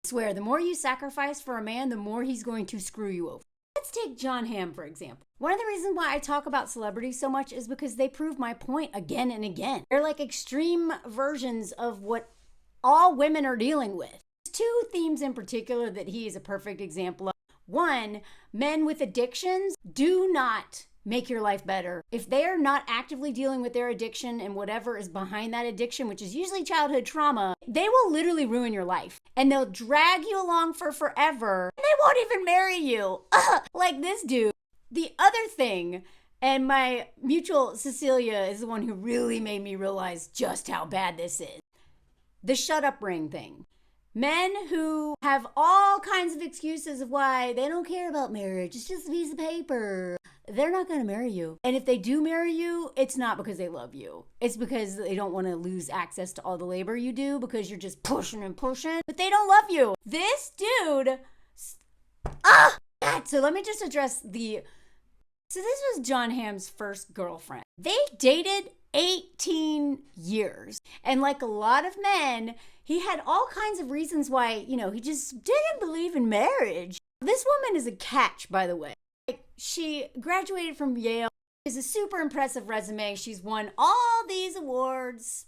Swear, the more you sacrifice for a man, the more he's going to screw you over. Let's take Jon Hamm, for example. One of the reasons why I talk about celebrities so much is because they prove my point again and again. They're like extreme versions of what all women are dealing with. There's two themes in particular that he is a perfect example of. One, men with addictions do not make your life better. If they are not actively dealing with their addiction and whatever is behind that addiction, which is usually childhood trauma, they will literally ruin your life. And they'll drag you along for forever. And they won't even marry you. Like this dude. The other thing, and my mutual Cecilia is the one who really made me realize just how bad this is. The shut up ring thing. Men who have all kinds of excuses of why they don't care about marriage. It's just a piece of paper. They're not going to marry you. And if they do marry you, it's not because they love you. It's because they don't want to lose access to all the labor you do because you're just pushing and pushing. But they don't love you. This dude... So let me just address the... So this was Jon Hamm's first girlfriend. They dated 18 years. And like a lot of men, he had all kinds of reasons why, he just didn't believe in marriage. This woman is a catch, by the way. She graduated from Yale. She has a super impressive resume. She's won all these awards.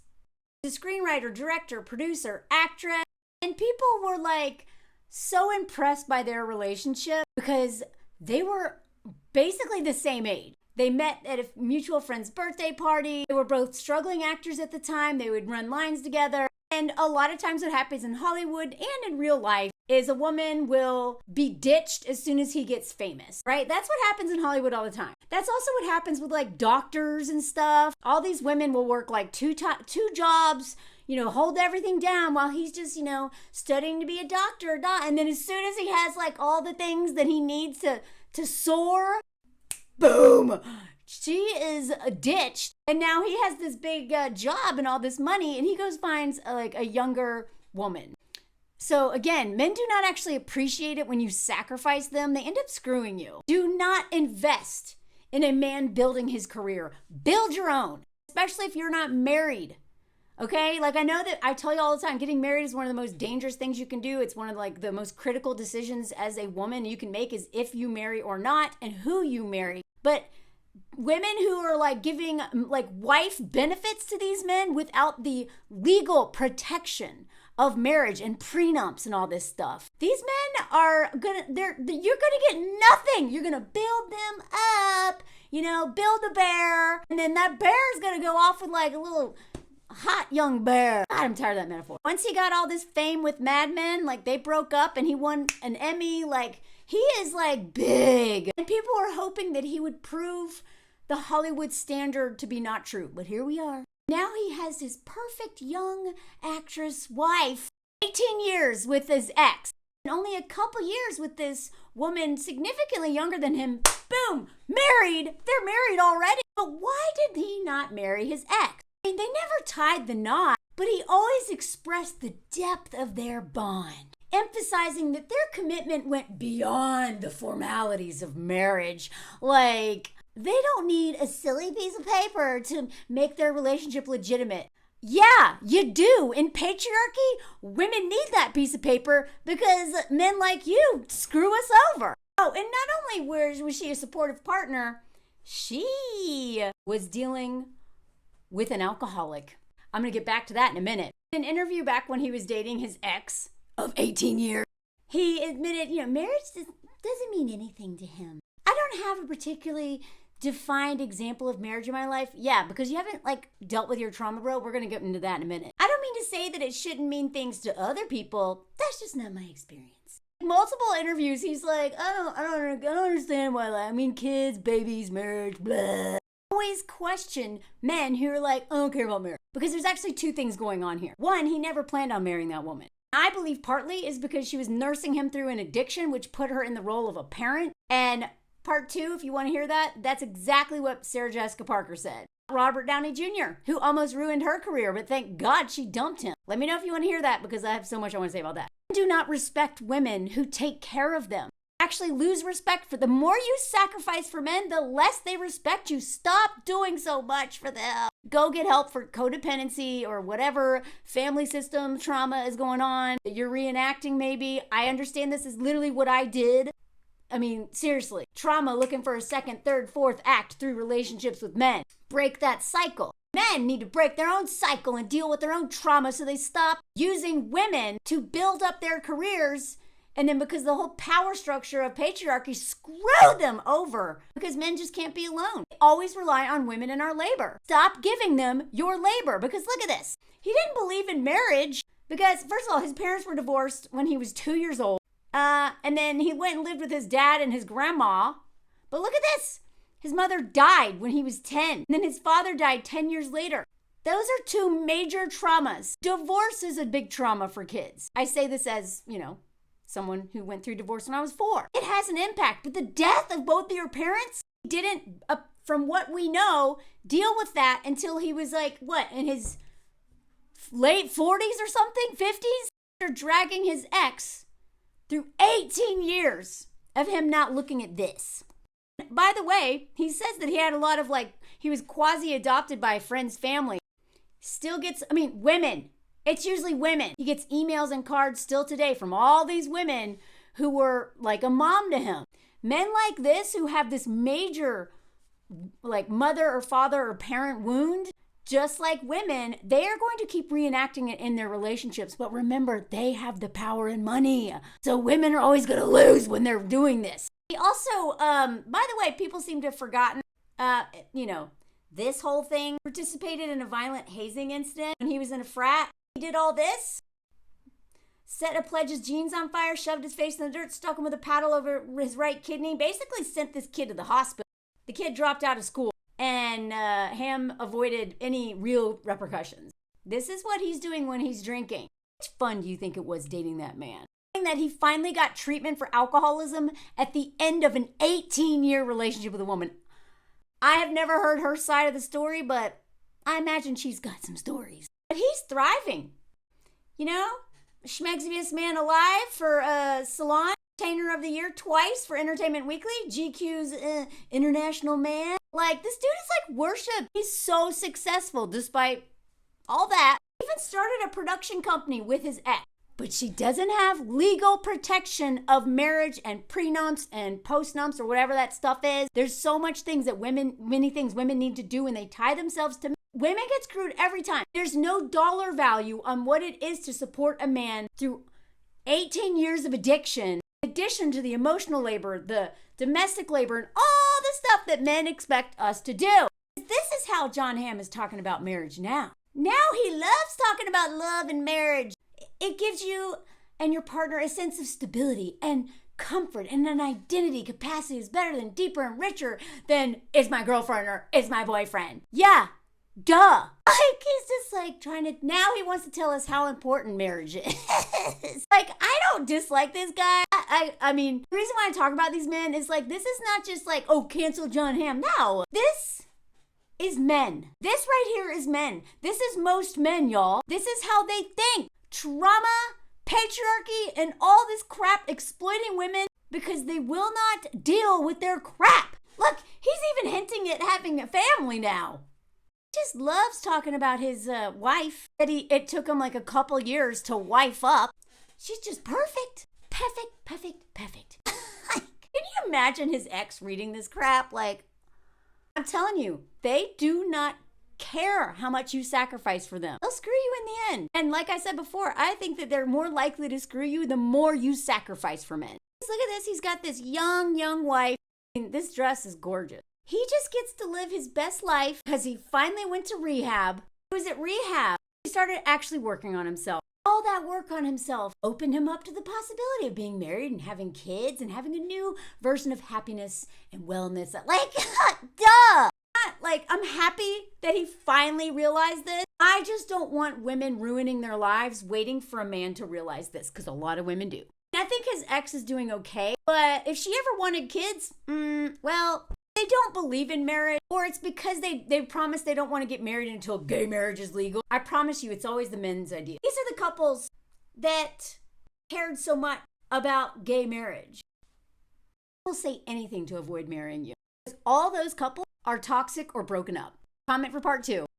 She's a screenwriter, director, producer, actress. And people were like so impressed by their relationship because they were basically the same age. They met at a mutual friend's birthday party. They were both struggling actors at the time. They would run lines together. And a lot of times what happens in Hollywood and in real life is a woman will be ditched as soon as he gets famous, right? That's what happens in Hollywood all the time. That's also what happens with like doctors and stuff. All these women will work like two jobs, hold everything down while he's just, studying to be a doctor. And then as soon as he has like all the things that he needs to soar, boom, she is ditched. And now he has this big job and all this money, and he goes finds like a younger woman. So again, men do not actually appreciate it when you sacrifice them. They end up screwing you. Do not invest in a man building his career. Build your own, especially if you're not married. Okay? Like I know that I tell you all the time, getting married is one of the most dangerous things you can do. It's one of like the most critical decisions as a woman you can make is if you marry or not and who you marry. But women who are like giving like wife benefits to these men without the legal protection of marriage and prenups and all this stuff. These men are you're gonna get nothing. You're gonna build them up, build a bear, and then that bear is gonna go off with like a little hot young bear. God, I'm tired of that metaphor. Once he got all this fame with Mad Men, like they broke up and he won an Emmy, like he is like big. And people were hoping that he would prove the Hollywood standard to be not true. But here we are. Now he has his perfect young actress wife, 18 years with his ex, and only a couple years with this woman significantly younger than him. Boom, married. They're married already. But why did he not marry his ex? I mean, they never tied the knot, but he always expressed the depth of their bond, emphasizing that their commitment went beyond the formalities of marriage. Like, they don't need a silly piece of paper to make their relationship legitimate. Yeah, you do. In patriarchy, women need that piece of paper because men like you screw us over. Oh, and not only was she a supportive partner, she was dealing with an alcoholic. I'm going to get back to that in a minute. In an interview back when he was dating his ex of 18 years, he admitted, marriage doesn't mean anything to him. I don't have a particularly defined example of marriage in my life. Yeah, because you haven't dealt with your trauma, bro. We're going to get into that in a minute. I don't mean to say that it shouldn't mean things to other people. That's just not my experience. Multiple interviews, he's like, I don't understand why, kids, babies, marriage, blah. Always question men who are like, I don't care about marriage. Because there's actually two things going on here. One, he never planned on marrying that woman. I believe partly is because she was nursing him through an addiction, which put her in the role of a parent. And part two, if you want to hear that, that's exactly what Sarah Jessica Parker said. Robert Downey Jr., who almost ruined her career, but thank God she dumped him. Let me know if you want to hear that because I have so much I want to say about that. Men do not respect women who take care of them. actually lose respect for. The more you sacrifice for men, the less they respect you. Stop doing so much for them. Go get help for codependency or whatever family system trauma is going on. You're reenacting maybe. I understand this is literally what I did. I mean, seriously, trauma looking for a second, third, fourth act through relationships with men. Break that cycle. Men need to break their own cycle and deal with their own trauma so they stop using women to build up their careers. And then because the whole power structure of patriarchy screw them over because men just can't be alone. They always rely on women in our labor. Stop giving them your labor because look at this. He didn't believe in marriage because, first of all, his parents were divorced when he was 2 years old. And then he went and lived with his dad and his grandma. But look at this. His mother died when he was 10. And then his father died 10 years later. Those are two major traumas. Divorce is a big trauma for kids. I say this as, someone who went through divorce when I was 4. It has an impact, but the death of both of your parents didn't, from what we know, deal with that until he was in his late 40s or something, 50s? They're dragging his ex through 18 years of him not looking at this. By the way, he says that he had a lot of he was quasi-adopted by a friend's family. Still gets, women. It's usually women. He gets emails and cards still today from all these women who were like a mom to him. Men like this who have this major mother or father or parent wound, just like women, they are going to keep reenacting it in their relationships. But remember, they have the power and money. So women are always going to lose when they're doing this. He also, by the way, people seem to have forgotten, this whole thing, participated in a violent hazing incident when he was in a frat. He did all this, set a pledge's jeans on fire, shoved his face in the dirt, stuck him with a paddle over his right kidney, basically sent this kid to the hospital. The kid dropped out of school, and Hamm avoided any real repercussions. This is what he's doing when he's drinking. How much fun do you think it was dating that man? That he finally got treatment for alcoholism at the end of an 18-year relationship with a woman. I have never heard her side of the story, but I imagine she's got some stories. But he's thriving. Schmegsiest man alive for Salon, Entertainer of the Year twice for Entertainment Weekly, GQ's International Man. This dude is worship. He's so successful despite all that. He even started a production company with his ex. But she doesn't have legal protection of marriage and prenumps and postnumps or whatever that stuff is. There's so much things that many things women need to do when they tie themselves to men. Women get screwed every time. There's no dollar value on what it is to support a man through 18 years of addiction, in addition to the emotional labor, the domestic labor, and all the stuff that men expect us to do. This is how Jon Hamm is talking about marriage now. Now he loves talking about love and marriage. It gives you and your partner a sense of stability and comfort and an identity capacity is better than deeper and richer than is my girlfriend or is my boyfriend. Yeah, duh. He's just trying to, now he wants to tell us how important marriage is. I don't dislike this guy. I mean, the reason why I talk about these men is this is not just cancel Jon Hamm. No, this is men. This right here is men. This is most men, y'all. This is how they think. Trauma, patriarchy, and all this crap exploiting women because they will not deal with their crap. Look, he's even hinting at having a family now. He just loves talking about his wife. That it took him a couple years to wife up. She's just perfect. Perfect, perfect, perfect. Can you imagine his ex reading this crap? I'm telling you, they do not care how much you sacrifice for them. They'll screw you in the end. And like I said before, I think that they're more likely to screw you the more you sacrifice for men. Look at this. He's got this young wife. This dress is gorgeous. He just gets to live his best life because he finally went to rehab. He was at rehab. He started actually working on himself. All that work on himself opened him up to the possibility of being married and having kids and having a new version of happiness and wellness. Duh! I'm happy that he finally realized this. I just don't want women ruining their lives waiting for a man to realize this, because a lot of women do. I think his ex is doing okay, but if she ever wanted kids, well, they don't believe in marriage, or it's because they promise they don't want to get married until gay marriage is legal. I promise you, it's always the men's idea. These are the couples that cared so much about gay marriage. will say anything to avoid marrying you. Because all those couples are toxic or broken up. Comment for part 2.